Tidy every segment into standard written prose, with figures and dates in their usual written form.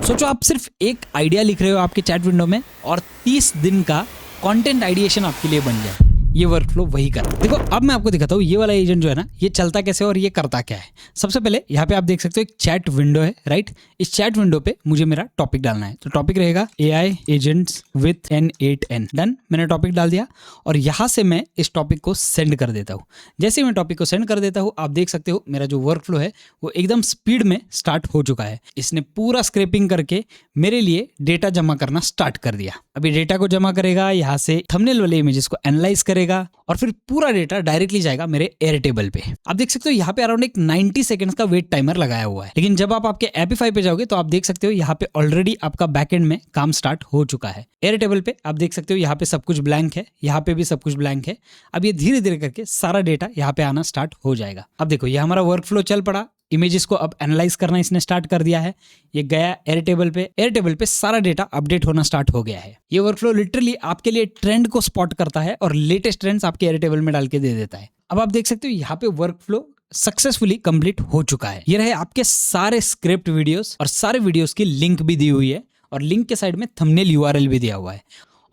सोचो आप सिर्फ एक आइडिया लिख रहे हो आपके चैट विंडो में और 30 दिन का कंटेंट आइडिएशन आपके लिए बन जाए। ये वर्कफ्लो वही कर। देखो अब मैं आपको दिखाता हूँ ये वाला एजेंट जो है ना, ये चलता कैसे और ये करता क्या है। सबसे पहले यहाँ पे आप देख सकते हो एक चैट विंडो है, राइट। इस चैट विंडो पे मुझे मेरा टॉपिक डालना है, तो टॉपिक रहेगा AI agents with N8N। Done, मैंने टॉपिक डाल दिया और यहाँ से मैं इस टॉपिक को सेंड कर देता हूँ। जैसे मैं टॉपिक को सेंड कर देता हूँ, आप देख सकते हो मेरा जो वर्कफ्लो है वो एकदम स्पीड में स्टार्ट हो चुका है। इसने पूरा स्क्रैपिंग करके मेरे लिए डेटा जमा करना स्टार्ट कर दिया। अभी डेटा को जमा करेगा, यहाँ से थंबनेल वाले इमेजेस को एनालाइज करेगा और फिर पूरा डेटा डायरेक्टली जाएगा मेरे एयरटेबल पे। आप देख सकते हो यहाँ पे अराउंड एक 90 सेकंड्स का वेट टाइमर लगाया हुआ है। लेकिन जब आप आपके एपीफाई पे जाओगे तो आप देख सकते हो यहाँ पे ऑलरेडी आपका बैकएंड में काम स्टार्ट हो चुका है। एयरटेबल पे आप देख सकते हो यहाँ पे सब कुछ ब्लैंक है, यहाँ पे भी सब कुछ ब्लैंक है। अब ये धीरे धीरे करके सारा डेटा यहाँ पे आना स्टार्ट हो जाएगा। अब देखो ये हमारा वर्कफ्लो चल पड़ा। इमेजेस को अब एनालाइज करना इसने स्टार्ट कर दिया है। ये गया एयरटेबल पे सारा डेटा अपडेट होना स्टार्ट हो गया है। ये वर्कफ्लो लिटरली आपके लिए ट्रेंड को स्पॉट करता है और लेटेस्ट ट्रेंड्स आपके एयरटेबल में डाल के दे देता है। अब आप देख सकते हो यहाँ पे वर्कफ्लो सक्सेसफुली कंप्लीट हो चुका है। ये रहे आपके सारे स्क्रिप्ट वीडियोस और सारे वीडियोस की लिंक भी दी हुई है और लिंक के साइड में थंबनेल URL भी दिया हुआ है।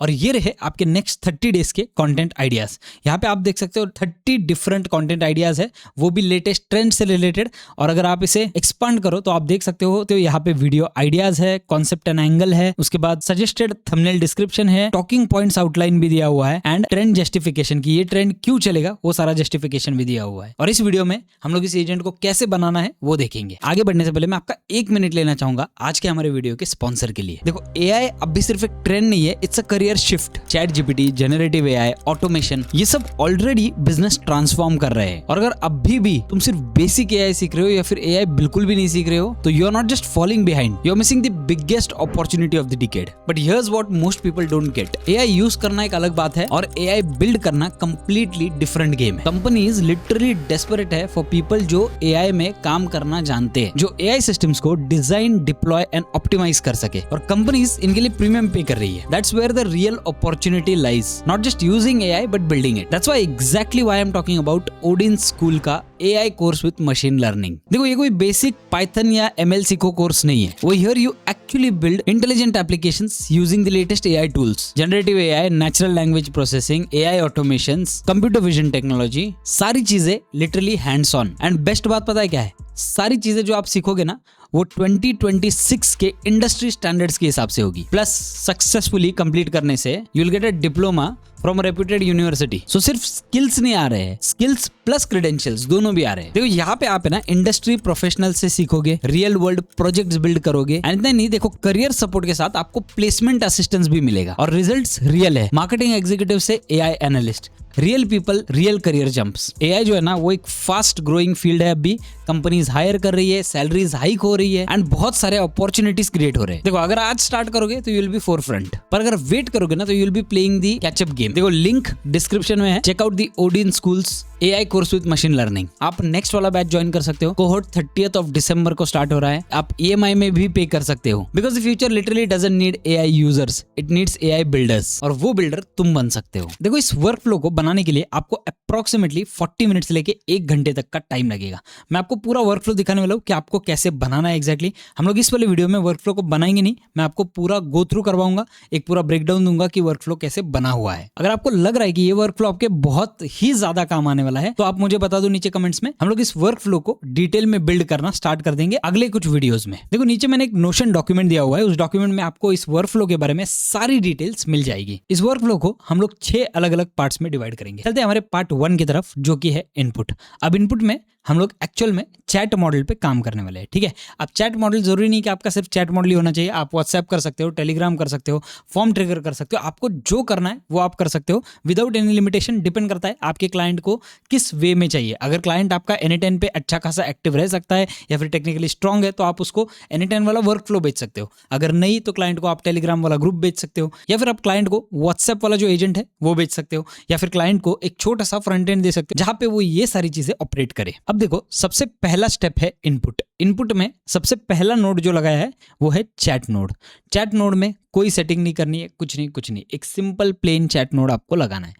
और ये रहे आपके नेक्स्ट 30 डेज के कंटेंट आइडियाज। यहाँ पे आप देख सकते हो 30 डिफरेंट कंटेंट आइडियाज है, वो भी लेटेस्ट ट्रेंड से रिलेटेड। और अगर आप इसे एक्सपांड करो तो आप देख सकते हो तो यहाँ पे वीडियो आइडियाज है, कॉन्सेप्ट एंड एंगल है, उसके बाद सजेस्टेड थंबनेल डिस्क्रिप्शन है, टॉकिंग पॉइंट्स आउटलाइन भी दिया हुआ है एंड ट्रेंड जस्टिफिकेशन की ये ट्रेंड क्यों चलेगा वो सारा जस्टिफिकेशन भी दिया हुआ है। और इस वीडियो में हम लोग इस एजेंट को कैसे बनाना है वो देखेंगे। आगे बढ़ने से पहले मैं आपका 1 मिनट लेना चाहूंगा आज के हमारे वीडियो के स्पॉन्सर के लिए। देखो AI अब भी सिर्फ एक ट्रेंड नहीं है, it's a career shift. Chat GPT, generative AI, automation, ये सब ऑलरेडी बिजनेस ट्रांसफॉर्म कर रहे हैं। और अगर अभी भी तुम सिर्फ बेसिक AI सीख रहे हो या फिर AI बिल्कुल भी नहीं सीख रहे हो तो you are not just following behind, you are missing the biggest opportunity of the decade. But here's what most people don't get. AI use करना एक अलग बात है और AI बिल्ड करना कंप्लीटली डिफरेंट गेम है। कंपनीज लिटरली डेस्परेट है for people जो AI में काम करना जानते हैं, जो AI सिस्टम्स को डिजाइन, डिप्लॉय एंड ऑप्टिमाइज कर सके। और कंपनीज इनके लिए प्रीमियम पे कर रही है। That's where the real opportunity lies, not just using AI but building it. That's why exactly why I'm talking about Odin School का AI course with machine learning. देखो ये कोई बेसिक Python या ML सीखो कोर्स नहीं है। वो here you actually build intelligent applications using the latest AI tools, generative AI, natural language processing, AI automations, computer vision technology, सारी चीजें literally hands on. And best बात पता है क्या है? सारी चीजें जो आप सीखोगे ना वो 2026 के इंडस्ट्री स्टैंडर्ड्स के हिसाब से होगी। प्लस सक्सेसफुली कंप्लीट करने से you will get a diploma from reputed university. So सिर्फ स्किल्स नहीं आ रहे हैं, स्किल्स प्लस क्रेडेंशियल्स दोनों भी आ रहे हैं। देखो यहाँ पे आप है ना इंडस्ट्री प्रोफेशनल से सीखोगे, रियल वर्ल्ड प्रोजेक्ट्स बिल्ड करोगे एंड इतना नहीं, देखो करियर सपोर्ट के साथ आपको प्लेसमेंट असिस्टेंस भी मिलेगा और रिजल्ट्स रियल है। मार्केटिंग एग्जीक्यूटिव से AI analyst, real people, real career jumps. AI जो है ना वो एक फास्ट ग्रोइंग फील्ड है। अभी कंपनीज हायर कर रही है, सैलरीज हाइक हो रही है एंड बहुत सारे अपॉर्चुनिटीज क्रिएट हो रहे हैं। देखो अगर आज स्टार्ट करोगे तो यू विल बी फोरफ्रंट, पर अगर वेट करोगे ना तो you will be playing the catchup game. देखो लिंक डिस्क्रिप्शन में है, check out the Odin school's AI course with machine learning. आप नेक्स्ट वाला बैच ज्वाइन कर सकते हो। कोहोर्ट 30th of December को स्टार्ट हो रहा है। आप EMI में भी पे कर सकते हो because the future literally doesn't need AI users, it needs AI builders और वो बिल्डर तुम बन सकते हो। देखो इस वर्कफ्लो को बनाने के लिए आपको अप्रोक्सीमेटली 40 मिनट से लेके 1 घंटे तक का टाइम लगेगा। मैं आपको पूरा वर्कफ्लो दिखाने वाला हूँ कि आपको कैसे बनाना है एग्जैक्टली। हम लोग इस वाले वीडियो में वर्कफ्लो को बनाएंगे नहीं, मैं आपको पूरा गो थ्रू करवाऊंगा, एक पूरा ब्रेकडाउन दूंगा कि वर्कफ्लो कैसे बना हुआ है। अगर आपको लग रहा है कि ये वर्कफ्लो आपके बहुत ही ज्यादा काम आने वाला है तो आप मुझे बता दो नीचे कमेंट्स में। हम लोग इस वर्कफ्लो को डिटेल में बिल्ड करना स्टार्ट कर देंगे अगले कुछ वीडियोस में। देखो नीचे मैंने एक नोशन डॉक्यूमेंट दिया हुआ है, उस डॉक्यूमेंट में आपको इस वर्कफ्लो के बारे में सारी डिटेल्स मिल जाएगी। इस वर्कफ्लो को हम लोग 6 अलग अलग पार्ट्स में डिवाइड करेंगे। चलते हैं हमारे पार्ट 1 की तरफ जो कि है इनपुट। अब इनपुट में हम लोग एक्चुअल में चैट मॉडल पे काम करने वाले हैं, ठीक है। अब चैट मॉडल जरूरी नहीं कि आपका सिर्फ चैट मॉडल ही होना चाहिए। आप व्हाट्सएप कर सकते हो, टेलीग्राम कर सकते हो, फॉर्म ट्रिगर कर सकते हो। आपको जो करना है वो आप कर सकते हो विदाउट एनी लिमिटेशन। डिपेंड करता है आपके क्लाइंट को किस वे में चाहिए। अगर क्लाइंट आपका N8N पे अच्छा खासा एक्टिव रह सकता है या फिर टेक्निकली स्ट्रांग है तो आप उसको N8N वाला वर्कफ्लो बेच सकते हो। अगर नहीं तो क्लाइंट को आप टेलीग्राम वाला ग्रुप बेच सकते हो या फिर आप क्लाइंट को व्हाट्सएप वाला जो एजेंट है वो बेच सकते हो या फिर क्लाइंट को एक छोटा सा फ्रंट एंड दे सकते हो जहां पे वो ये सारी चीजें ऑपरेट करे। अब देखो सबसे पहला स्टेप है इनपुट। इनपुट में सबसे पहला नोड जो लगाया है वो है चैट नोड। चैट नोड में कोई सेटिंग नहीं करनी है, कुछ नहीं, एक सिंपल प्लेन चैट नोड आपको लगाना है।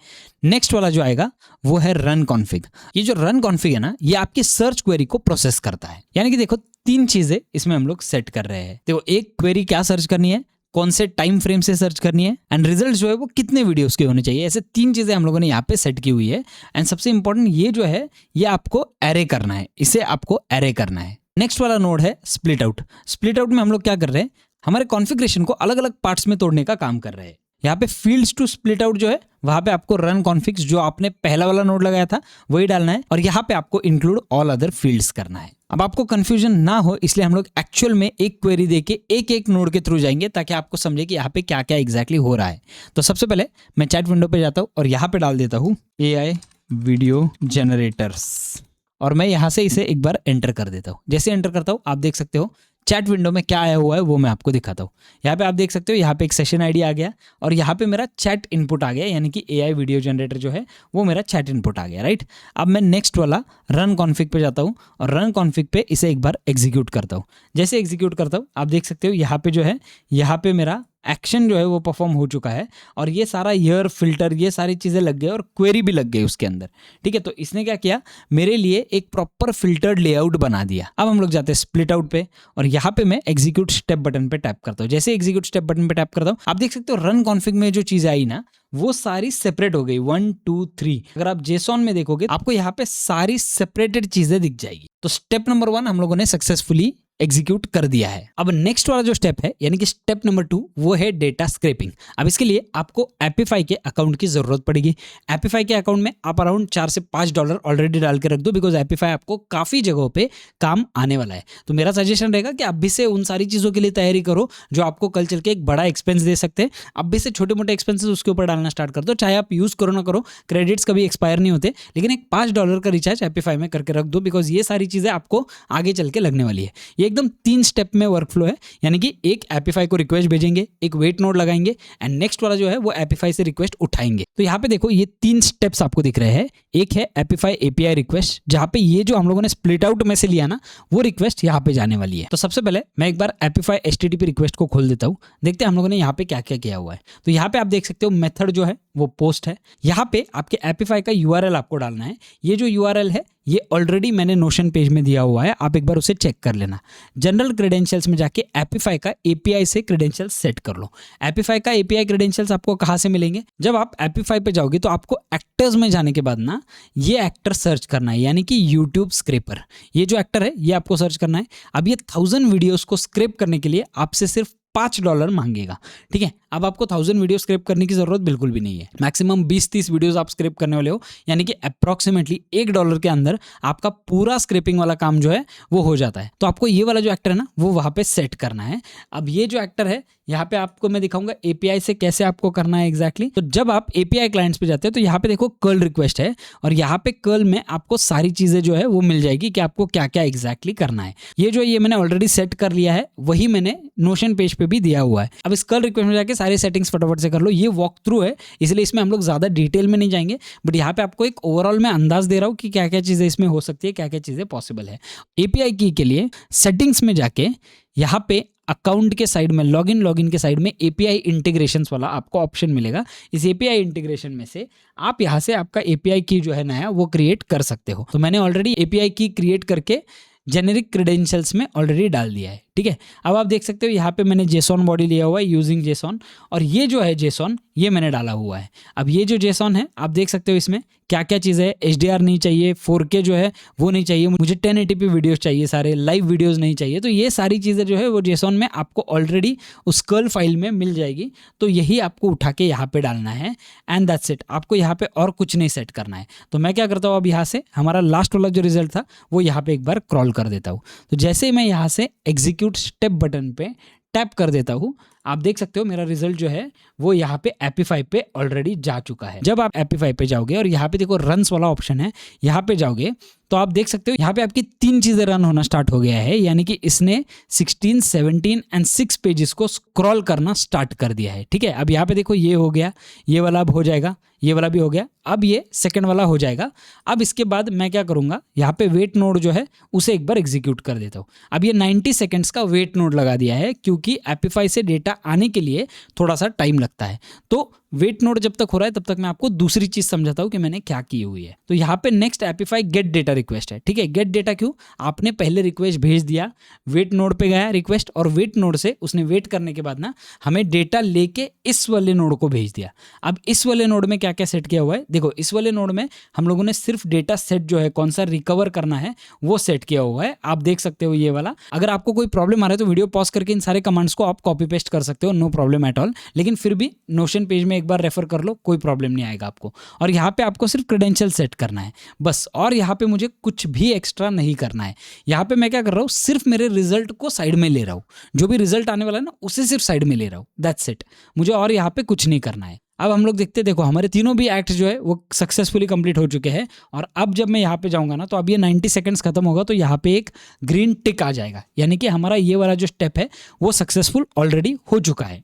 नेक्स्ट वाला जो आएगा वो है रन कॉन्फ़िग। ये जो रन कॉन्फ़िग है ना, ये आपकी सर्च क्वेरी को प्रोसेस करता है। यानी कि देखो 3 चीजें इसमें हम लोग सेट कर रहे हैं। देखो एक क्वेरी क्या सर्च करनी है, कौन से टाइम फ्रेम से सर्च करनी है, एंड रिजल्ट जो है वो कितने वीडियोस के होने चाहिए। ऐसे 3 चीजें हम लोगों ने यहाँ पे सेट की हुई है। एंड सबसे इंपॉर्टेंट ये जो है ये आपको एरे करना है, इसे आपको एरे करना है। नेक्स्ट वाला नोड है स्प्लिट आउट। स्प्लिट आउट में हम लोग क्या कर रहे हैं, हमारे कॉन्फ़िगरेशन को अलग अलग पार्ट्स में तोड़ने का काम कर रहे हैं। यहाँ पे फील्ड्स टू स्प्लिट आउट जो है वहां पे आपको रन कॉन्फ़िग्स जो आपने पहला वाला नोड लगाया था वही डालना है, और यहाँ पे आपको इंक्लूड ऑल अदर फील्ड्स करना है। अब आपको कंफ्यूजन ना हो इसलिए हम लोग एक्चुअल में एक क्वेरी देके एक एक नोड के थ्रू जाएंगे ताकि आपको समझे कि यहाँ पे क्या क्या एग्जैक्टली हो रहा है। तो सबसे पहले मैं चैट विंडो पे जाता हूँ और यहाँ पे डाल देता हूँ AI वीडियो जनरेटर्स, और मैं यहाँ से इसे एक बार एंटर कर देता हूँ। जैसे एंटर करता हूँ आप देख सकते हो चैट विंडो में क्या आया हुआ है वो मैं आपको दिखाता हूँ। यहाँ पे आप देख सकते हो यहाँ पे एक सेशन आईडी आ गया और यहाँ पे मेरा चैट इनपुट आ गया, यानी कि AI वीडियो जनरेटर जो है वो मेरा चैट इनपुट आ गया, राइट। अब मैं नेक्स्ट वाला रन कॉन्फ़िग पे जाता हूँ और रन कॉन्फ़िग पे इसे एक बार एग्जीक्यूट करता हूँ। जैसे एग्जीक्यूट करता हूँ आप देख सकते हो यहाँ पे जो है यहाँ पे मेरा एक्शन जो है वो परफॉर्म हो चुका है और ये सारा ईयर फिल्टर ये सारी चीज़ें लग गई और क्वेरी भी लग गई उसके अंदर, ठीक है। तो इसने क्या किया, मेरे लिए एक प्रॉपर फिल्टर्ड लेआउट बना दिया। अब हम लोग जाते हैं स्प्लिट आउट पे और यहाँ पे मैं एग्जीक्यूट स्टेप बटन पे टैप करता हूँ। जैसे एग्जीक्यूट स्टेप बटन पे टैप करता हूँ आप देख सकते हो रन कॉन्फ़िग में जो चीज़ आई ना वो सारी सेपरेट हो गई 1 2 3। अगर आप जेसॉन में देखोगे आपको यहाँ पे सारी सेपरेटेड चीजें दिख जाएगी। तो स्टेप नंबर 1 हम लोगों ने सक्सेसफुली एग्जीक्यूट कर दिया है। अब नेक्स्ट वाला जो स्टेप है यानी कि स्टेप नंबर 2 वो है डेटा स्क्रैपिंग। अब इसके लिए आपको एपिफाई के अकाउंट की जरूरत पड़ेगी। एपिफाई के अकाउंट में आप अराउंड $4 से $5 ऑलरेडी डाल के रख दो, बिकॉज एपिफाई आपको काफी जगहों पे काम आने वाला है। तो मेरा सजेशन रहेगा कि अभी से उन सारी चीजों के लिए तैयारी करो जो आपको कल चल के एक बड़ा एक्सपेंस दे सकते हैं। अभी से छोटे मोटे एक्सपेंसेस उसके ऊपर डालना स्टार्ट कर दो, चाहे आप यूज करो ना करो, क्रेडिट्स कभी एक्सपायर नहीं होते, लेकिन एक $5 का रिचार्ज एपिफाई में करके रख दो, बिकॉज ये सारी चीजें आपको आगे चल के लगने वाली है। ये एकदम 3 स्टेप में वर्कफ्लो है, यानी कि एक एपिफाई को रिक्वेस्ट भेजेंगे, एक वेट नोड लगाएंगे एंड नेक्स्ट वाला जो है वो एपिफाई से रिक्वेस्ट उठाएंगे। तो यहाँ पे देखो ये 3 स्टेप्स आपको दिख रहे हैं। एक है एपिफाई API रिक्वेस्ट, जहां पे ये जो हम लोगों ने स्प्लिट आउट में से लिया ना वो रिक्वेस्ट यहाँ पे जाने वाली है। तो सबसे पहले मैं एक बार एपिफाई HTTP रिक्वेस्ट को खोल देता हूँ, देखते हैं हम लोगों ने यहाँ पे क्या क्या किया हुआ है। तो यहाँ पे आप देख सकते हो मेथड जो है वो पोस्ट है। यहाँ पे आपके एपिफाई का URL आपको डालना है। ये जो URL है ये ऑलरेडी मैंने नोशन पेज में दिया हुआ है, आप एक बार उसे चेक कर लेना। जनरल क्रेडेंशियल्स में जाके एपिफाई का API से क्रेडेंशियल्स सेट कर लो। एपिफाई का API क्रेडेंशियल्स आपको कहाँ से मिलेंगे, जब आप एपिफाई पे जाओगे तो आपको एक्टर्स में जाने के बाद ना ये एक्टर सर्च करना है, यानी कि यूट्यूब स्क्रैपर। ये जो एक्टर है ये आपको सर्च करना है। अब ये 1000 वीडियोस को स्क्रैप करने के लिए आपसे सिर्फ $5 मांगेगा, ठीक है। अब आपको 1000 वीडियो स्क्रैप करने की जरूरत बिल्कुल भी नहीं है। मैक्सिमम 20-30 वीडियोस आप स्क्रैप करने वाले हो, यानी कि अप्रॉक्सीमेटली $1 के अंदर आपका पूरा स्क्रैपिंग वाला काम जो है वो हो जाता है। तो आपको ये वाला जो एक्टर है ना वो वहां पे सेट करना है। अब ये जो एक्टर है यहाँ पे आपको मैं दिखाऊंगा API से कैसे आपको करना है एग्जैक्टली। तो जब आप API क्लाइंट्स पे जाते हैं तो यहाँ पे देखो कर्ल रिक्वेस्ट है और यहाँ पे कर्ल में आपको सारी चीजें जो है वो मिल जाएगी कि आपको क्या क्या एग्जैक्टली करना है। ये मैंने ऑलरेडी सेट कर लिया है, वही मैंने नोशन पेज पे भी दिया हुआ है। अब इस कर्ल रिक्वेस्ट में जाके सारे सेटिंग्स फटाफट से कर लो। ये वॉक थ्रू है इसलिए इसमें हम लोग ज्यादा डिटेल में नहीं जाएंगे, बट यहाँ पे आपको एक ओवरऑल में अंदाज दे रहा हूँ कि क्या क्या चीजें इसमें हो सकती है, क्या क्या चीजें पॉसिबल है। API की के लिए सेटिंग्स में जाके यहाँ पे अकाउंट के साइड में लॉगिन के साइड में API इंटीग्रेशंस वाला आपको ऑप्शन मिलेगा। इस API इंटीग्रेशन में से आप यहाँ से आपका API की जो है नया वो क्रिएट कर सकते हो। तो मैंने ऑलरेडी API की क्रिएट करके जेनेरिक क्रेडेंशियल्स में ऑलरेडी डाल दिया है, ठीक है। अब आप देख सकते हो यहाँ पे मैंने JSON बॉडी लिया हुआ है यूजिंग JSON, और ये जो है JSON ये मैंने डाला हुआ है। अब ये जो JSON है आप देख सकते हो इसमें क्या क्या चीज़ें है। HDR नहीं चाहिए, 4K जो है वो नहीं चाहिए, मुझे 1080p वीडियोस चाहिए, सारे लाइव वीडियोस नहीं चाहिए। तो ये सारी चीज़ें जो है वो JSON में आपको ऑलरेडी उस कर्ल फाइल में मिल जाएगी। तो यही आपको उठा के यहाँ पे डालना है एंड दैट्स इट। आपको यहाँ पे और कुछ नहीं सेट करना है। तो मैं क्या करता हूँ, अब यहाँ से हमारा लास्ट वाला जो रिजल्ट था वो यहाँ पे एक बार क्रॉल कर देता हूँ। तो जैसे मैं यहाँ से एग्जीक्यूट स्टेप बटन पे टैप कर देता हूँ, आप देख सकते हो मेरा रिजल्ट जो है वो यहाँ पे एपीफाई पे ऑलरेडी जा चुका है। जब आप एपीफाई पे जाओगे और यहाँ पे देखो रन्स वाला ऑप्शन है, यहाँ पे जाओगे तो आप देख सकते हो यहाँ पे आपकी 3 चीजें रन होना स्टार्ट हो गया है, यानी कि इसने 16, 17 एंड 6 पेजेस को स्क्रॉल करना स्टार्ट कर दिया है। ठीक है, अब यहाँ पे देखो ये हो गया, ये वाला अब हो जाएगा, ये वाला भी हो गया, अब ये सेकंड वाला हो जाएगा। अब इसके बाद मैं क्या करूंगा, यहाँ पे वेट नोड जो है उसे एक बार एग्जीक्यूट कर देता हूँ। अब ये 90 सेकंड्स का वेट नोड लगा दिया है, क्योंकि एपीफाई से डेटा आने के लिए थोड़ा सा टाइम लगता है। तो वेट नोड जब तक हो रहा है तब तक मैं आपको दूसरी चीज समझाता हूँ कि मैंने क्या की हुई है। तो यहाँ पे नेक्स्ट एपीफाई गेट डेटा रिक्वेस्ट है। ठीक है, गेट डेटा क्यों, आपने पहले रिक्वेस्ट भेज दिया, वेट नोड पे गया रिक्वेस्ट, और वेट नोड से उसने वेट करने के बाद ना हमें डेटा लेके इस वाले नोड को भेज दिया। अब इस वाले नोड में क्या क्या सेट किया हुआ है, देखो इस वाले नोड में हम लोगों ने सिर्फ डेटा सेट जो है कौन सा रिकवर करना है वो सेट किया हुआ है। आप देख सकते हो ये वाला। अगर आपको कोई प्रॉब्लम आ रहा है तो वीडियो पॉज करके इन सारे कमांड्स को आप कॉपी पेस्ट कर सकते हो, नो प्रॉब्लम एट ऑल। लेकिन फिर भी नोशन पेज में एक बार रेफर कर लो, कोई प्रॉब्लम नहीं आएगा आपको। और यहाँ पे आपको सिर्फ क्रेडेंशियल सेट करना है बस, और यहाँ पे मुझे कुछ भी एक्स्ट्रा नहीं करना है। यहाँ पे मैं क्या कर रहा हूँ, सिर्फ मेरे रिजल्ट को साइड में ले रहा हूँ, जो भी रिजल्ट आने वाला है ना उसे सिर्फ साइड में ले रहा हूँ, दैट्स इट। मुझे और यहाँ पे कुछ नहीं करना है। अब हम लोग देखते हैं, देखो हमारे तीनों भी एक्ट जो है वो सक्सेसफुली कंप्लीट हो चुके हैं। और अब जब मैं यहाँ पे जाऊंगा ना तो अब ये 90 सेकंड्स खत्म होगा तो यहाँ पे एक ग्रीन टिक आ जाएगा, यानी कि हमारा ये वाला जो स्टेप है वो सक्सेसफुल ऑलरेडी हो चुका है।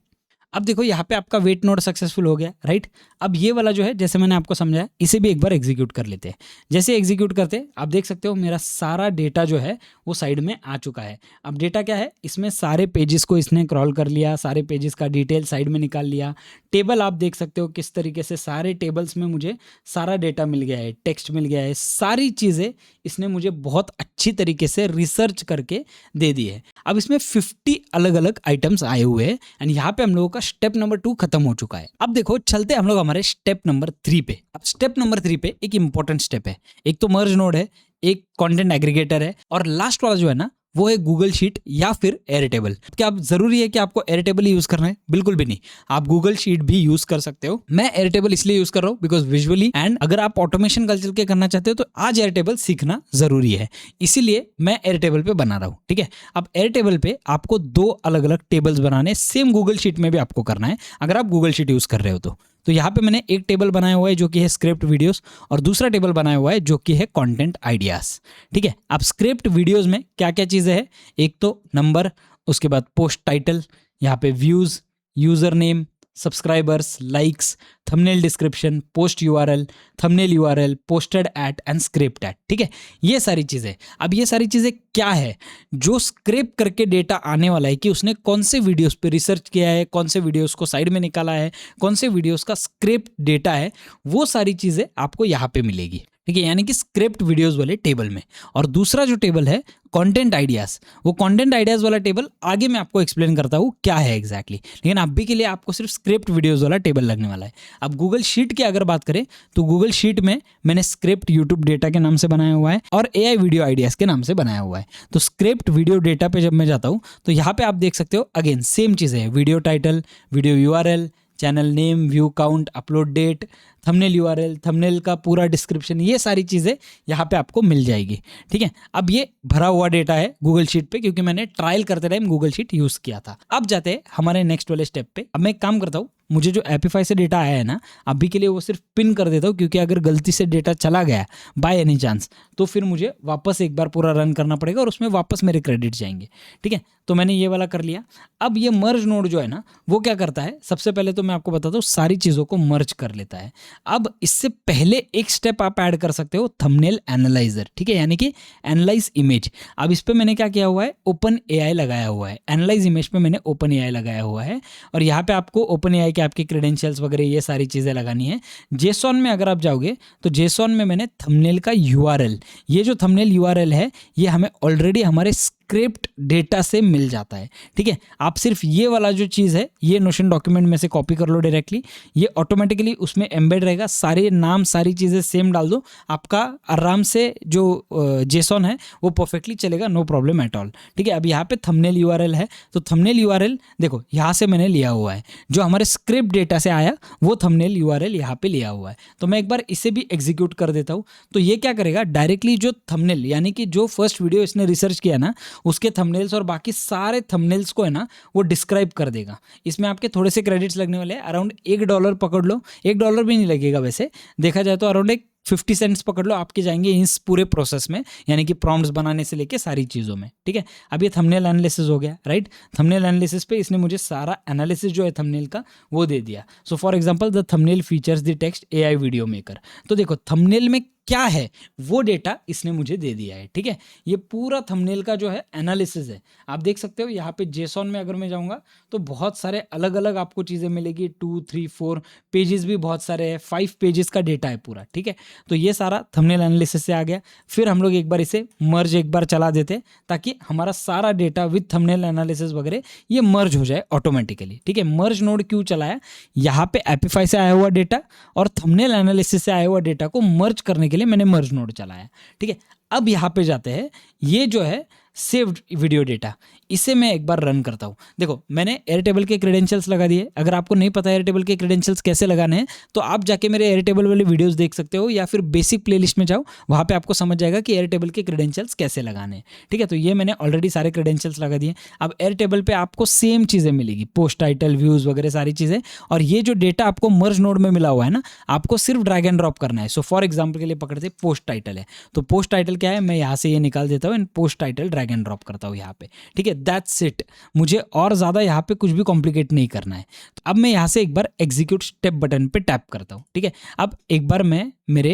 अब देखो यहाँ पे आपका वेट नोड सक्सेसफुल हो गया, राइट। अब ये वाला जो है जैसे मैंने आपको समझाया, इसे भी एक बार एग्जीक्यूट कर लेते हैं। जैसे एग्जीक्यूट करते आप देख सकते हो मेरा सारा डेटा जो है वो साइड में आ चुका है। अब डेटा क्या है, इसमें सारे पेजेस को इसने क्रॉल कर लिया, सारे पेजेस का डिटेल साइड में निकाल लिया। टेबल आप देख सकते हो किस तरीके से सारे टेबल्स में मुझे सारा डेटा मिल गया है, टेक्स्ट मिल गया है, सारी चीज़ें इसने मुझे बहुत अच्छी तरीके से रिसर्च करके दे दी है। अब इसमें 50 अलग अलग आइटम्स आए हुए हैं एंड यहाँ पे हम लोगों का स्टेप नंबर 2 खत्म हो चुका है। अब देखो चलते हम लोग हमारे स्टेप नंबर 3 पे। अब स्टेप नंबर 3 पे एक इंपॉर्टेंट स्टेप है, एक तो मर्ज नोड है, एक कंटेंट एग्रीगेटर है, और लास्ट वाला जो है ना वो है गूगल शीट या फिर एयरटेबल। क्या आप जरूरी है कि आपको एयरटेबल ही यूज करना है? बिल्कुल भी नहीं, आप गूगल शीट भी यूज कर सकते हो। मैं एयरटेबल इसलिए यूज कर रहा हूँ बिकॉज विजुअली, एंड अगर आप ऑटोमेशन कल्चर के करना चाहते हो तो आज एयरटेबल सीखना जरूरी है, इसीलिए मैं एयरटेबल पे बना रहा हूँ। ठीक है, अब एयरटेबल पे आपको 2 अलग अलग टेबल्स बनाने, सेम गूगल शीट में भी आपको करना है अगर आप गूगल शीट यूज कर रहे हो तो यहाँ पे मैंने एक टेबल बनाया हुआ है जो कि है स्क्रिप्ट वीडियोस, और दूसरा टेबल बनाया हुआ है जो कि है कंटेंट आइडियाज। ठीक है, अब स्क्रिप्ट वीडियोस में क्या क्या चीज़ें हैं, एक तो नंबर, उसके बाद पोस्ट टाइटल, यहाँ पे views, user name, subscribers, likes, thumbnail description, post URL, thumbnail URL, posted at and scraped at. ठीक है, ये सारी चीज़ें। अब ये सारी चीज़ें क्या है, जो स्क्रैप करके डेटा आने वाला है कि उसने कौन से वीडियोस पे रिसर्च किया है, कौन से वीडियोस को साइड में निकाला है, कौन से वीडियोस का स्क्रैप डेटा है, वो सारी चीज़ें आपको यहाँ पे मिलेगी। ठीक है, यानी कि स्क्रिप्ट वीडियोस वाले टेबल में। और दूसरा जो टेबल है कंटेंट आइडियाज, वो कंटेंट आइडियाज वाला टेबल आगे मैं आपको एक्सप्लेन करता हूँ क्या है एग्जैक्टली, लेकिन अभी के लिए आपको सिर्फ स्क्रिप्ट वीडियोस वाला टेबल लगने वाला है। अब गूगल शीट की अगर बात करें तो गूगल शीट में मैंने स्क्रिप्ट यूट्यूब डेटा के नाम से बनाया हुआ है और एआई वीडियो आइडियाज के नाम से बनाया हुआ है। तो स्क्रिप्ट वीडियो डेटा पे जब मैं जाता हूँ तो यहाँ पे आप देख सकते हो अगेन सेम चीज़ें है, video title, video URL, channel name, view count, upload date, thumbnail URL, thumbnail का पूरा डिस्क्रिप्शन, ये सारी चीज़ें यहाँ पे आपको मिल जाएगी। ठीक है, अब ये भरा हुआ डेटा है गूगल शीट पे क्योंकि मैंने ट्रायल करते टाइम गूगल शीट यूज़ किया था। अब जाते हैं हमारे नेक्स्ट वाले स्टेप पे। अब मैं एक काम करता हूँ, मुझे जो एपीफाई से डेटा आया है ना अभी के लिए वो सिर्फ पिन कर देता हूँ, क्योंकि अगर गलती से डेटा चला गया बाय एनी चांस तो फिर मुझे वापस एक बार पूरा रन करना पड़ेगा और उसमें वापस मेरे क्रेडिट जाएंगे। ठीक है, तो मैंने ये वाला कर लिया। अब ये मर्ज नोड जो है ना वो क्या करता है, सबसे पहले तो मैं आपको बताता हूँ सारी चीज़ों को मर्ज कर लेता है। अब इससे पहले एक स्टेप आप ऐड कर सकते हो, थंबनेल एनालाइजर। ठीक है, यानी कि एनालाइज इमेज। अब इस पे मैंने क्या किया हुआ है, ओपन एआई लगाया हुआ है। एनालाइज इमेज पे मैंने ओपन एआई लगाया हुआ है और यहाँ पे आपको ओपन एआई के आपकी क्रेडेंशियल्स वगैरह ये सारी चीज़ें लगानी है। जेसॉन में अगर आप जाओगे तो जेसॉन में मैंने थंबनेल का यूआरएल, ये जो थंबनेल यूआरएल है ये हमें ऑलरेडी हमारे स्क्रिप्ट डेटा से मिल जाता है। ठीक है, आप सिर्फ ये वाला जो चीज़ है ये नोशन डॉक्यूमेंट में से कॉपी कर लो डायरेक्टली, ये ऑटोमेटिकली उसमें एम्बेड रहेगा। सारे नाम सारी चीज़ें सेम डाल दो, आपका आराम से जो जेसॉन है वो परफेक्टली चलेगा, नो प्रॉब्लम एट ऑल। ठीक है, अब यहाँ पे थंबनेल यूआरएल है तो थंबनेल यूआरएल देखो यहाँ से मैंने लिया हुआ है, जो हमारे स्क्रिप्ट डेटा से आया वो थंबनेल यूआरएल यहाँ पे लिया हुआ है। तो मैं एक बार इसे भी एग्जीक्यूट कर देता हूँ। तो ये क्या करेगा, डायरेक्टली जो थंबनेल यानी कि जो फर्स्ट वीडियो इसने रिसर्च किया ना उसके थंबनेल्स और बाकी सारे थंबनेल्स को है ना वो डिस्क्राइब कर देगा। इसमें आपके थोड़े से क्रेडिट्स लगने वाले हैं, अराउंड $1 पकड़ लो, $1 भी नहीं लगेगा वैसे देखा जाए तो, अराउंड एक 50 सेंट्स पकड़ लो आपके जाएंगे इस पूरे प्रोसेस में, यानी कि प्रॉम्प्ट्स बनाने से लेके सारी चीज़ों में। ठीक है, अब ये थंबनेल एनालिसिस हो गया, राइट। थंबनेल एनालिसिस पे इसने मुझे सारा एनालिसिस जो है थंबनेल का वो दे दिया। So for example the thumbnail features the text AI video maker. तो देखो थंबनेल में क्या है वो डेटा इसने मुझे दे दिया है। ठीक है, ये पूरा थंबनेल का जो है एनालिसिस है। आप देख सकते हो यहाँ पे जेसॉन में अगर मैं जाऊँगा तो बहुत सारे अलग अलग आपको चीज़ें मिलेगी, 2, 3, 4 पेजेस भी बहुत सारे हैं, 5 पेजेस का डेटा है पूरा। ठीक है, तो ये सारा थंबनेल एनालिसिस से आ गया। फिर हम लोग एक बार इसे मर्ज एक बार चला देते ताकि हमारा सारा डेटा विद थंबनेल एनालिसिस वगैरह ये मर्ज हो जाए ऑटोमेटिकली। ठीक है, मर्ज नोड क्यों चलाया, यहाँ पे एपिफाई से आया हुआ डेटा और थंबनेल एनालिसिस से आया हुआ डेटा को मर्ज करने के लिए मैंने मर्ज नोड चलाया। ठीक है, अब यहाँ पे जाते हैं, ये जो है सेव्ड वीडियो डेटा, इसे मैं एक बार रन करता हूँ। देखो मैंने एयरटेबल के क्रेडेंशियल्स लगा दिए। अगर आपको नहीं पता एयरटेबल के क्रेडेंशियल्स कैसे लगाने हैं तो आप जाके मेरे एयरटेबल वाले वीडियोस देख सकते हो, या फिर बेसिक प्लेलिस्ट में जाओ, वहाँ पे आपको समझ जाएगा कि एयरटेबल के क्रेडेंशियल्स कैसे लगाने हैं। ठीक है, तो ये मैंने ऑलरेडी सारे क्रेडेंशियल्स लगा दिए। अब एयरटेबल पे आपको सेम चीज़ें मिलेगी, पोस्ट टाइटल, व्यूज़ वगैरह सारी चीज़ें, और ये जो डेटा आपको मर्ज नोड में मिला हुआ है ना, आपको सिर्फ ड्रैग एंड ड्रॉप करना है। सो फॉर एग्जाम्पल के लिए पकड़ते पोस्ट टाइटल है, तो पोस्ट टाइटल क्या है, मैं यहाँ से ये निकाल देता हूँ and post title drag and drop करता हूँ यहाँ पे। ठीक है, दैट्स इट, मुझे और ज़्यादा यहाँ पे कुछ भी कॉम्प्लिकेट नहीं करना है। तो अब मैं यहाँ से एक बार एग्जीक्यूट स्टेप बटन पे टैप करता हूँ। ठीक है, अब एक बार मैं मेरे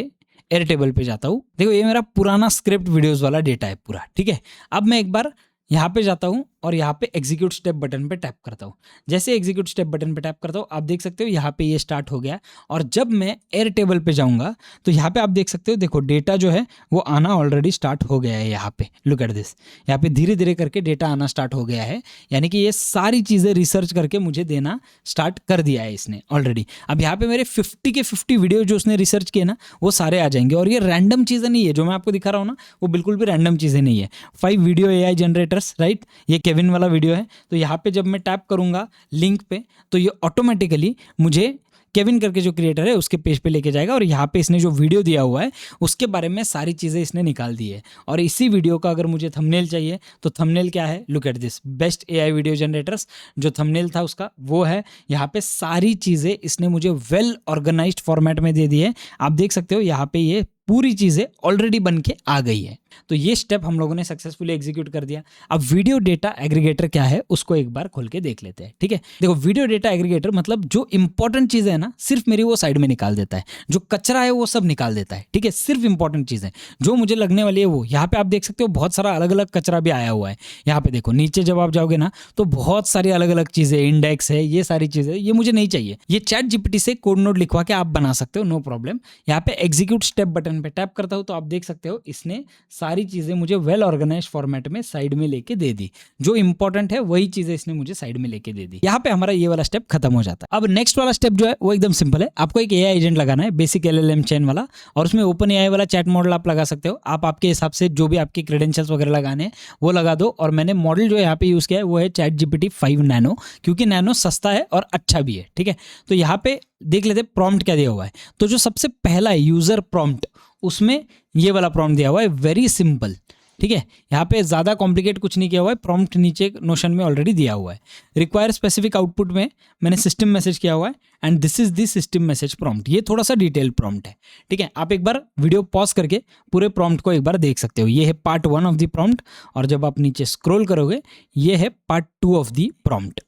एयरटेबल पे जाता हूँ। देखो ये मेरा पुराना स्क्रिप्ट वीडियोस वाला डेटा है पूरा। ठीक है, अब मैं एक बार यहाँ पे जाता हूँ और यहाँ पे एग्जीक्यूट स्टेप बटन पे टैप करता हूँ। जैसे एग्जीक्यूट स्टेप बटन पे टैप करता हूँ आप देख सकते हो यहाँ पे ये स्टार्ट हो गया। और जब मैं एयरटेबल पे जाऊँगा तो यहाँ पे आप देख सकते हो, देखो डेटा जो है वो आना ऑलरेडी स्टार्ट हो गया है। यहाँ पे लुक एट दिस, यहाँ पे धीरे धीरे करके डेटा आना स्टार्ट हो गया है, यानी कि ये सारी चीज़ें रिसर्च करके मुझे देना स्टार्ट कर दिया है इसने ऑलरेडी। अब यहाँ पे मेरे 50 के 50 वीडियो जो उसने रिसर्च किए ना वो सारे आ जाएंगे। और ये रैंडम चीज़ें नहीं है जो मैं आपको दिखा रहा हूँ ना, वो बिल्कुल भी रैंडम चीज़ें नहीं है। 5 वीडियो AI जनरेटर्स, राइट, ये केविन वाला वीडियो है। तो यहाँ पे जब मैं टैप करूँगा लिंक पे तो ये ऑटोमेटिकली मुझे केविन करके जो क्रिएटर है उसके पेज पे लेके जाएगा, और यहाँ पे इसने जो वीडियो दिया हुआ है उसके बारे में सारी चीज़ें इसने निकाल दी है। और इसी वीडियो का अगर मुझे थंबनेल चाहिए तो थंबनेल क्या है, look at this, best AI video generators, जो थंबनेल था उसका वो है। यहाँ पे सारी चीज़ें इसने मुझे वेल ऑर्गेनाइज्ड फॉर्मेट में दे दी है। आप देख सकते हो यहाँ पे ये पूरी चीज़ें ऑलरेडी बन के आ गई है। तो ये स्टेप हम लोगों ने सक्सेसफुली एग्जीक्यूट कर दिया। अब वीडियो डेटा एग्रीगेटर क्या है उसको एक बार खोल के देख लेते हैं। ठीक है, देखो वीडियो डेटा एग्रीगेटर मतलब जो इंपॉर्टेंट चीज़ें है ना सिर्फ मेरी वो साइड में निकाल देता है, जो कचरा है वो सब निकाल देता है। ठीक है, सिर्फ इंपॉर्टेंट चीज़ें जो मुझे लगने वाली है वो। यहाँ पे आप देख सकते हो बहुत सारा अलग अलग कचरा भी आया हुआ है। यहाँ पे देखो नीचे जब आप जाओगे ना तो बहुत सारी अलग अलग चीज़ें, इंडेक्स है, ये सारी चीज़ें, ये मुझे नहीं चाहिए। ये चैट जीपीटी से कोड नोट लिखवा के आप बना सकते हो, नो प्रॉब्लम। यहाँ पे एग्जीक्यूट स्टेप बटन पे टैप करता हूँ तो आप देख सकते हो इसने सारी चीज़ें मुझे वेल ऑर्गेनाइज्ड फॉर्मेट में साइड में लेके दे दी। जो इंपॉर्टेंट है वही चीज़ें इसने मुझे साइड में लेके दे दी। यहाँ पे हमारा ये वाला स्टेप खत्म हो जाता है। अब नेक्स्ट वाला स्टेप जो है वो एकदम सिंपल है। आपको एक AI एजेंट लगाना है, बेसिक LLM चेन वाला, और उसमें ओपन AI वाला चैट मॉडल आप लगा सकते हो। आप आपके हिसाब से जो भी आपके क्रेडेंशियल्स वगैरह लगाने हैं वो लगा दो। और मैंने मॉडल जो यहाँ पे यूज़ किया है वो है ChatGPT 5 नैनो, क्योंकि नैनो सस्ता है और अच्छा भी है। ठीक है, तो यहाँ पे देख लेते प्रॉम्प्ट क्या दिया हुआ है। तो जो सबसे पहला है यूज़र प्रॉम्प्ट, उसमें ये वाला प्रॉम्प्ट दिया हुआ है, वेरी सिंपल। ठीक है, यहाँ पे ज़्यादा कॉम्प्लिकेट कुछ नहीं किया हुआ है। प्रॉम्प्ट नीचे नोशन में ऑलरेडी दिया हुआ है। रिक्वायर स्पेसिफिक आउटपुट में मैंने सिस्टम मैसेज किया हुआ है and this is the system message prompt. ये थोड़ा सा डिटेल प्रॉम्प्ट है। ठीक है, आप एक बार वीडियो पॉज करके पूरे प्रॉम्प्ट को एक बार देख सकते हो। ये है पार्ट 1 ऑफ द प्रॉम्प्ट, और जब आप नीचे स्क्रॉल करोगे ये है पार्ट 2 ऑफ द प्रॉम्प्ट।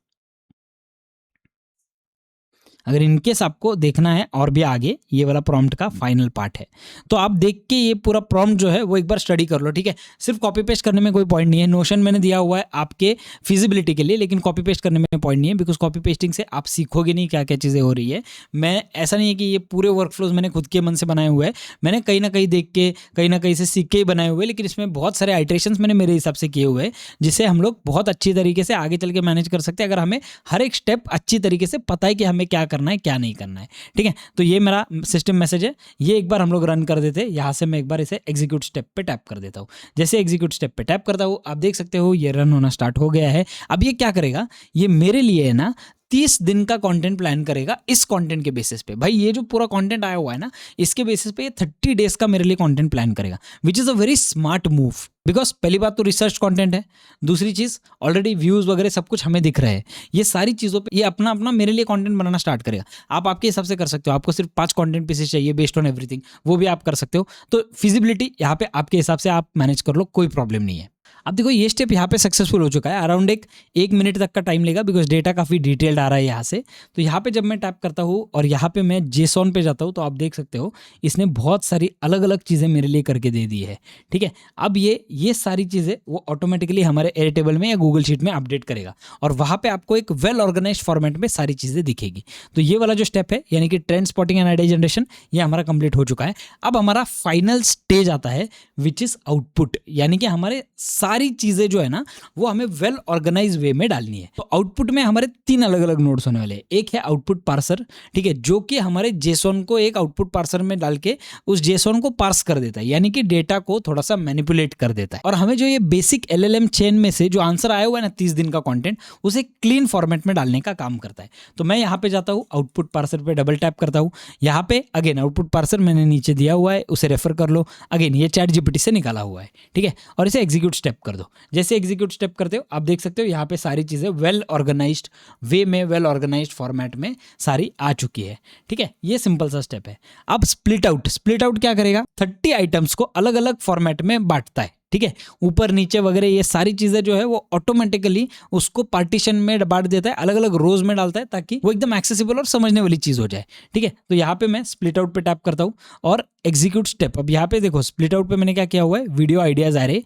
अगर इनकेस आपको देखना है और भी आगे, ये वाला प्रॉम्प्ट का फाइनल पार्ट है, तो आप देख के ये पूरा प्रॉम्प्ट जो है वो एक बार स्टडी कर लो। ठीक है, सिर्फ कॉपी पेस्ट करने में कोई पॉइंट नहीं है। नोशन मैंने दिया हुआ है आपके फिजिबिलिटी के लिए, लेकिन कॉपी पेस्ट करने में पॉइंट नहीं है, बिकॉज कॉपी पेस्टिंग से आप सीखोगे नहीं क्या क्या चीज़ें हो रही है। मैं ऐसा नहीं है कि ये पूरे वर्कफ्लोज मैंने खुद के मन से बनाए हुए हैं, मैंने कहीं ना कहीं देख के कहीं ना कहीं से सीख के ही बनाए हुए हैं, लेकिन इसमें बहुत सारे आइट्रेशंस मैंने मेरे हिसाब से किए हुए हैं, जिसे हम लोग बहुत अच्छी तरीके से आगे चल के मैनेज कर सकते हैं, अगर हमें हर एक स्टेप अच्छी तरीके से पता है कि हमें क्या करना है क्या नहीं करना है। ठीक है, तो ये मेरा सिस्टम मैसेज है, ये एक बार हम लोग रन कर देते हैं। यहाँ से मैं एक बार इसे एग्जीक्यूट स्टेप पे टैप कर देता हूँ। जैसे एग्जीक्यूट स्टेप पे टैप करता हूँ आप देख सकते हो ये रन होना स्टार्ट हो गया है। अब ये क्या करेगा, ये मेरे लिए है ना 30 दिन का कंटेंट प्लान करेगा इस कंटेंट के बेसिस पे। भाई ये जो पूरा कंटेंट आया हुआ है ना, इसके बेसिस पे ये 30 डेज का मेरे लिए कंटेंट प्लान करेगा, which is a very smart move. Because पहली बात तो रिसर्च कंटेंट है, दूसरी चीज़ ऑलरेडी व्यूज़ वगैरह सब कुछ हमें दिख रहा है। ये सारी चीज़ों पे ये अपना अपना मेरे लिए कंटेंट बनाना स्टार्ट करेगा। आप आपके हिसाब से कर सकते हो, आपको सिर्फ 5 कंटेंट पीसेस चाहिए बेस्ड ऑन एवरीथिंग, वो भी आप कर सकते हो। तो फिजिबिलिटी यहाँ पे आपके हिसाब से आप मैनेज कर लो, कोई प्रॉब्लम नहीं है। अब देखो ये स्टेप यहाँ पे सक्सेसफुल हो चुका है। अराउंड एक मिनट तक का टाइम लेगा, बिकॉज डेटा काफ़ी डिटेल्ड आ रहा है यहाँ से। तो यहाँ पे जब मैं टैप करता हूँ और यहाँ पे मैं जेसॉन पे जाता हूँ, तो आप देख सकते हो इसने बहुत सारी अलग अलग चीज़ें मेरे लिए करके दे दी है। ठीक है, अब ये सारी चीज़ें वो ऑटोमेटिकली हमारे एयरटेबल में या गूगल शीट में अपडेट करेगा, और वहाँ पे आपको एक वेल ऑर्गेनाइज्ड फॉर्मेट में सारी चीज़ें दिखेगी। तो ये वाला जो स्टेप है, यानी कि trend spotting and idea generation, ये हमारा कंप्लीट हो चुका है। अब हमारा फाइनल स्टेज आता है, विच इज़ आउटपुट, यानी कि हमारे सारी चीज़ें जो है ना वो हमें वेल ऑर्गेनाइज वे में डालनी है। तो आउटपुट में हमारे 3 अलग अलग नोड्स होने वाले हैं। एक है आउटपुट पार्सर, ठीक है, जो कि हमारे जेसॉन को एक आउटपुट पार्सर में डाल के उस जेसॉन को पार्स कर देता है, यानी कि डेटा को थोड़ा सा मैनिपुलेट कर देता है, और हमें जो ये बेसिक LLM चेन में से जो आंसर आया हुआ है ना 30 दिन का कंटेंट, उसे क्लीन फॉर्मेट में डालने का काम करता है। तो मैं यहाँ पे जाता हूँ, आउटपुट पार्सर पे डबल टैप करता हूँ। यहाँ पे अगेन आउटपुट पार्सर मैंने नीचे दिया हुआ है, उसे रेफर कर लो। अगेन ये ChatGPT से निकाला हुआ है, ठीक है, और इसे एग्जीक्यूट स्टेप कर दो। जैसे एग्जीक्यूट स्टेप करते हो आप देख सकते हो यहाँ पे सारी चीज़ें वेल ऑर्गेनाइज्ड वे में, वेल ऑर्गेनाइज्ड फॉर्मेट में सारी आ चुकी है। ठीक है, ये सिंपल सा स्टेप है। अब स्प्लिट आउट क्या करेगा, 30 आइटम्स को अलग अलग फॉर्मेट में बांटता है। ठीक है, ऊपर नीचे वगैरह ये सारी चीज़ें जो है वो ऑटोमेटिकली उसको पार्टीशन में बांट देता है, अलग अलग रोज में डालता है, ताकि वो एकदम एक्सेसिबल और समझने वाली चीज़ हो जाए। ठीक है, तो यहाँ पे मैं स्प्लिट आउट पे टैप करता हूँ और एग्जीक्यूट स्टेप। अब यहाँ पे देखो स्प्लिट आउट पे मैंने क्या किया हुआ है, वीडियो आइडियाज आ रहे,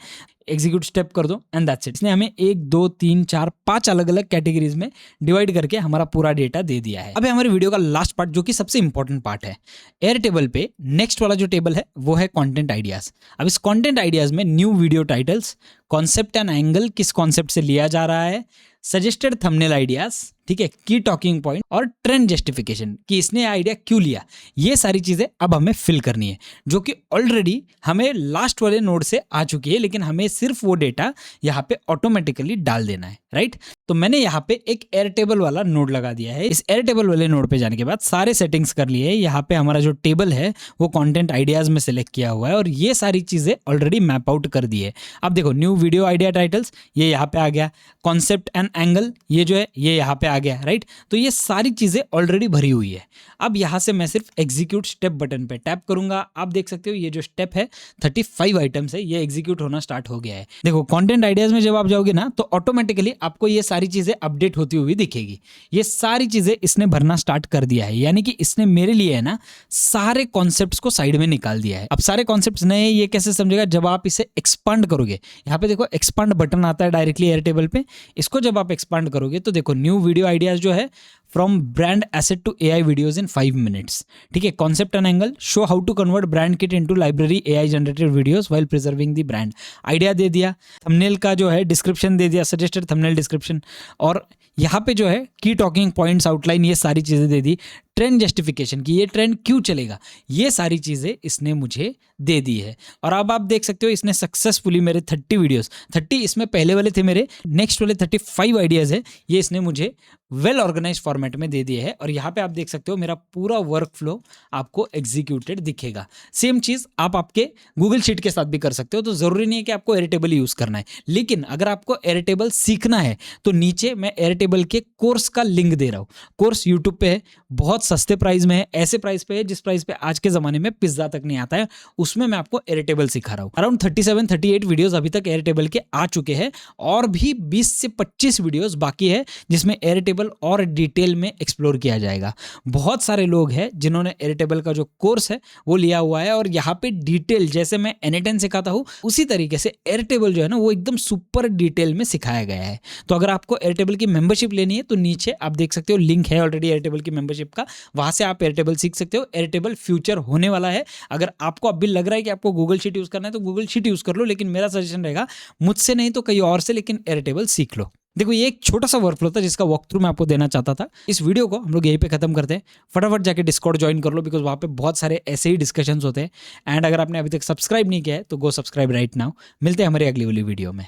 एग्जीक्यूट स्टेप कर दो एंड दैट्स इट। इसने हमें 1 2 3 4 5 अलग अलग कैटेगरीज में डिवाइड करके हमारा पूरा डेटा दे दिया है। अब हमारे वीडियो का लास्ट पार्ट, जो कि सबसे इंपॉर्टेंट पार्ट है। एयरटेबल पे नेक्स्ट वाला जो टेबल है वो है कंटेंट आइडियाज। अब इस कंटेंट आइडियाज में new video titles, concept and angle, किस कॉन्सेप्ट से लिया जा रहा है, सजेस्टेड थंबनेल आइडियाज, ठीक है, की टॉकिंग पॉइंट और ट्रेंड जस्टिफिकेशन, कि इसने आइडिया क्यों लिया, ये सारी चीज़ें अब हमें फिल करनी है, जो कि ऑलरेडी हमें लास्ट वाले नोड से आ चुकी है, लेकिन हमें सिर्फ वो डेटा यहाँ पे ऑटोमेटिकली डाल देना है, राइट। तो मैंने यहाँ पे एक एयरटेबल वाला नोड लगा दिया है। इस एयरटेबल वाले नोड पे जाने के बाद सारे सेटिंग्स कर लिए। यहाँ पे हमारा जो टेबल है वो कंटेंट आइडियाज में सेलेक्ट किया हुआ है, और ये सारी चीज़ें ऑलरेडी मैप आउट कर दी है। अब देखो न्यू वीडियो आइडिया टाइटल्स ये यहाँ पे आ गया, कॉन्सेप्ट एंड एंगल ये जो है ये यहाँ पे आ गया, राइट। तो ये सारी चीज़ें ऑलरेडी भरी हुई है। अब यहाँ से मैं सिर्फ एग्जीक्यूट स्टेप बटन पे टैप करूंगा। आप देख सकते हो ये जो स्टेप है 35 आइटम्स है, ये एग्जीक्यूट होना स्टार्ट हो गया है। देखो कंटेंट आइडियाज में जब आप जाओगे ना तो ऑटोमेटिकली आपको ये सारी चीज़ें अपडेट होती हुई दिखेगी। ये सारी चीज़ें इसने भरना स्टार्ट कर दिया है, यानी कि इसने मेरे लिए है ना सारे कॉन्सेप्ट्स को साइड में निकाल दिया है। अब सारे कॉन्सेप्ट्स नए, ये कैसे समझेगा, जब आप इसे एक्सपांड करोगे। यहाँ पे देखो एक्सपांड बटन आता है डायरेक्टली एयरटेबल पे, इसको जब आप एक्सपांड करोगे तो देखो न्यू वीडियो आइडियाज जो है from brand asset to AI videos in 5 minutes, ठीक है। Concept and angle, show how to convert brand kit into library AI generated videos while preserving the brand, idea दे दिया। Thumbnail का जो है description दे दिया, सजेस्टेड थंबनेल डिस्क्रिप्शन, और यहाँ पे जो है की टॉकिंग पॉइंट्स, आउटलाइन, ये सारी चीज़ें दे दी। ट्रेंड जस्टिफिकेशन की ये ट्रेंड क्यों चलेगा, ये सारी चीज़ें इसने मुझे दे दी है। और अब आप देख सकते हो इसने सक्सेसफुली मेरे 30 वीडियोस, 30 इसमें पहले वाले थे मेरे, नेक्स्ट वाले 35 आइडियाज़ है, ये इसने मुझे वेल ऑर्गेनाइज फॉर्मेट में दे दिए है। और यहाँ पे आप देख सकते हो मेरा पूरा वर्क फ्लो आपको एग्जीक्यूटेड दिखेगा। सेम चीज़ आप आपके गूगल शीट के साथ भी कर सकते हो। तो ज़रूरी नहीं है कि आपको एयरटेबल यूज़ करना है, लेकिन अगर आपको एयरटेबल सीखना है तो नीचे मैं एयरटेबल के कोर्स का लिंक दे रहा हूँ। कोर्स यूट्यूब पे है, बहुत सस्ते प्राइस में है, ऐसे प्राइस पे है जिस प्राइस पे आज के ज़माने में पिज्ज़ा तक नहीं आता है। उसमें मैं आपको एयरटेबल सिखा रहा हूँ। अराउंड 37-38 वीडियोज़ अभी तक एयरटेबल के आ चुके हैं, और भी 20 से 25 वीडियोज़ बाकी है जिसमें एयरटेबल और डिटेल में एक्सप्लोर किया जाएगा। बहुत सारे लोग हैं जिन्होंने एयरटेबल का जो कोर्स है वो लिया हुआ है, और यहाँ पे डिटेल जैसे मैं N10 सिखाता हूँ उसी तरीके से एयरटेबल जो है ना वो एकदम सुपर डिटेल में सिखाया गया है। तो अगर आपको एयरटेबल की मेंबरशिप लेनी है तो नीचे आप देख सकते हो लिंक है ऑलरेडी एयरटेबल की मेंबरशिप का, वहाँ से आप एयरटेबल सीख सकते हो। एयरटेबल फ्यूचर होने वाला है। अगर आपको अब भी लग रहा है कि आपको गूगल शीट यूज़ करना है तो गूगल शीट यूज़ कर लो, लेकिन मेरा सजेशन रहेगा मुझसे नहीं तो कहीं और से, लेकिन एयरटेबल सीख लो। देखो ये एक छोटा सा वर्कफ्लो था जिसका वॉक थ्रू मैं आपको देना चाहता था। इस वीडियो को हम लोग यहीं पे खत्म करते हैं। फटाफट जाके डिस्कॉर्ड ज्वाइन कर लो, बिकॉज वहाँ पे बहुत सारे ऐसे ही डिस्कशंस होते हैं। एंड अगर आपने अभी तक सब्सक्राइब नहीं किया है तो गो सब्सक्राइब राइट नाउ। मिलते हैं हमारी अगली वाली वीडियो में।